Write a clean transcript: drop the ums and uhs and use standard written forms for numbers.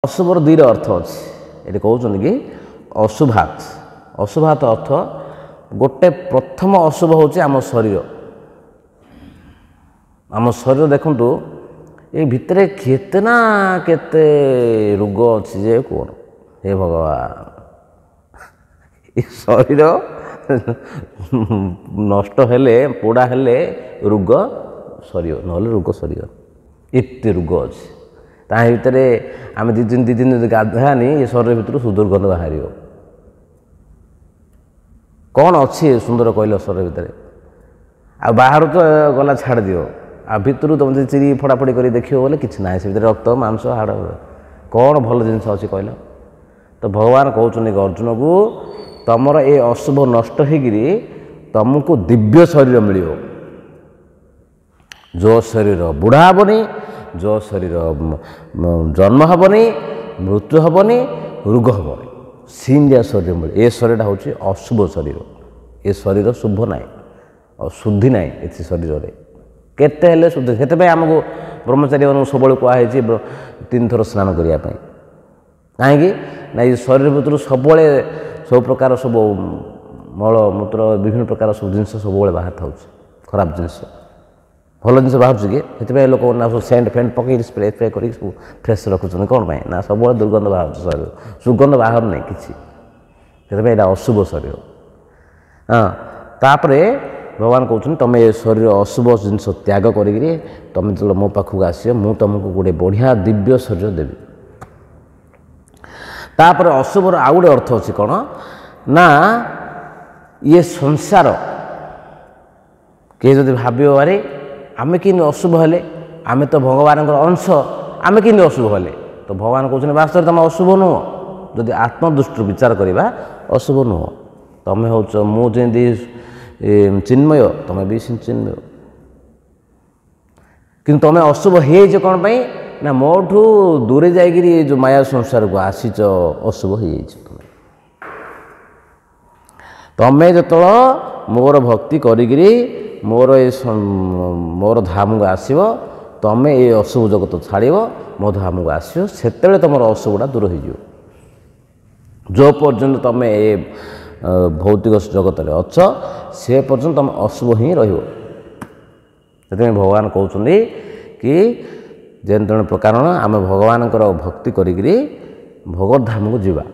ଅଶୁଭର ଦୁଇର ଅର୍ଥ ଅଛି। ଏଠି କହୁଛନ୍ତି କି ଅଶୁଭାତ। ଅଶୁଭାତ ଅର୍ଥ ଗୋଟେ ପ୍ରଥମ ଅଶୁଭ ହେଉଛି ଆମ ଶରୀର। ଆମ ଶରୀର ଦେଖନ୍ତୁ ଏ ଭିତରେ କେତେ ନା କେତେ ରୋଗ ଅଛି ଯେ କ'ଣ, ହେ ଭଗବାନ, ଏ ଶରୀର ନଷ୍ଟ ହେଲେ ପୋଡ଼ା ହେଲେ ରୋଗ ସରିବ, ନହେଲେ ରୋଗ ସରିବ। ଏତେ ରୋଗ ଅଛି ତା ଭିତରେ ଆମେ ଦୁଇ ଦିନ ଯଦି ଗାଧାନି ଏ ଶରୀର ଭିତରୁ ସୁଦୁର୍ଗନ୍ଧ ବାହାରିବ। କ'ଣ ଅଛି ସୁନ୍ଦର କହିଲ ଶରୀର ଭିତରେ? ଆଉ ବାହାରୁ ତ ଗଲା ଛାଡ଼ି ଦିଅ, ଆଉ ଭିତରୁ ତୁମେ ଯଦି ଚିରି ଫୋଡ଼ାଫୋଡ଼ି କରି ଦେଖିବ ବୋଲେ କିଛି ନାହିଁ, ସେ ଭିତରେ ରକ୍ତ ମାଂସ ହାଡ଼, କ'ଣ ଭଲ ଜିନିଷ ଅଛି କହିଲ? ତ ଭଗବାନ କହୁଛନ୍ତି କି ଅର୍ଜୁନକୁ ତମର ଏ ଅଶୁଭ ନଷ୍ଟ ହେଇକିରି ତମକୁ ଦିବ୍ୟ ଶରୀର ମିଳିବ। ଯେଉଁ ଶରୀର ବୁଢ଼ା ହେବନି, ଯେଉଁ ଶରୀର ଜନ୍ମ ହେବନି, ମୃତ୍ୟୁ ହେବନି, ରୋଗ ହେବନି, ସେମିତିଆ ଶରୀର ମିଳେ। ଏ ଶରୀରଟା ହେଉଛି ଅଶୁଭ ଶରୀର। ଏ ଶରୀର ଶୁଭ ନାହିଁ, ଆଉ ଶୁଦ୍ଧି ନାହିଁ ଏ ଶରୀରରେ। କେତେ ହେଲେ ଶୁଦ୍ଧି, ସେଥିପାଇଁ ଆମକୁ ବ୍ରହ୍ମଚାରୀମାନଙ୍କୁ ସବୁବେଳେ କୁହାହେଇଛି 3 ଥର ସ୍ନାନ କରିବା ପାଇଁ। କାହିଁକି ନା ଏ ଶରୀର ଭିତରୁ ସବୁବେଳେ ସବୁ ପ୍ରକାର ସବୁ ମଳ ମୂତ୍ର ବିଭିନ୍ନ ପ୍ରକାର ସବୁ ଜିନିଷ ସବୁବେଳେ ବାହାରି ଥାଉଛି, ଖରାପ ଜିନିଷ। ଭଲ ଜିନିଷ ବାହାରୁଛି କି? ସେଥିପାଇଁ ଲୋକ ନା ସବୁ ସେଣ୍ଟ ଫେଣ୍ଟ ପକେଇକି ସ୍ପ୍ରେ କରିକି ସବୁ ଫ୍ରେଶ୍ ରଖୁଛନ୍ତି। କ'ଣ ପାଇଁ? ନା ସବୁବେଳେ ଦୁର୍ଗନ୍ଧ ବାହାରୁଛି ଶରୀର, ସୁଗନ୍ଧ ବାହାରୁ ନାହିଁ କିଛି। ସେଥିପାଇଁ ଏଇଟା ଅଶୁଭ ଶରୀର। ହଁ, ତାପରେ ଭଗବାନ କହୁଛନ୍ତି ତୁମେ ଏ ଶରୀର ଅଶୁଭ ଜିନିଷ ତ୍ୟାଗ କରିକିରି ତୁମେ ଯେତେବେଳେ ମୋ ପାଖକୁ ଆସିବ ମୁଁ ତୁମକୁ ଗୋଟେ ବଢ଼ିଆ ଦିବ୍ୟ ଶରୀର ଦେବି। ତାପରେ ଅଶୁଭର ଆଉ ଗୋଟେ ଅର୍ଥ ଅଛି କ'ଣ ନା ଇଏ ସଂସାର। କିଏ ଯଦି ଭାବିବ ଆରେ ଆମେ କେମିତି ଅଶୁଭ ହେଲେ, ଆମେ ତ ଭଗବାନଙ୍କର ଅଂଶ, ଆମେ କେମିତି ଅଶୁଭ ହେଲେ? ତ ଭଗବାନ କହୁଛନ୍ତି ବାସ୍ତବରେ ତୁମେ ଅଶୁଭ ନୁହଁ। ଯଦି ଆତ୍ମଦୃଷ୍ଟିରୁ ବିଚାର କରିବା ଅଶୁଭ ନୁହଁ। ତୁମେ ହେଉଛ ମୁଁ ଯେମିତି ଚିନ୍ମୟ, ତୁମେ ବି ଚିନ୍ମୟ। କିନ୍ତୁ ତୁମେ ଅଶୁଭ ହେଇଯାଇଛ କ'ଣ ପାଇଁ? ନା ମୋଠୁ ଦୂରେ ଯାଇକିରି ଯେଉଁ ମାୟା ସଂସାରକୁ ଆସିଛ, ଅଶୁଭ ହେଇଯାଇଛ ତୁମେ। ତୁମେ ଯେତେବେଳେ ମୋର ଭକ୍ତି କରିକିରି ମୋର ଧାମକୁ ଆସିବ, ତୁମେ ଏ ଅଶୁଭ ଜଗତ ଛାଡ଼ିବ, ମୋ ଧାମକୁ ଆସିବ, ସେତେବେଳେ ତୁମର ଅଶୁଭଟା ଦୂର ହେଇଯିବ। ଯେଉଁ ପର୍ଯ୍ୟନ୍ତ ତୁମେ ଏ ଭୌତିକ ଜଗତରେ ଅଛ ସେ ପର୍ଯ୍ୟନ୍ତ ତୁମେ ଅଶୁଭ ହିଁ ରହିବ। ସେଥିପାଇଁ ଭଗବାନ କହୁଛନ୍ତି କି ଯେତେବେଳେ ପ୍ରକାର ଆମେ ଭଗବାନଙ୍କର ଭକ୍ତି କରିକିରି ଭଗବତ ଧାମକୁ ଯିବା।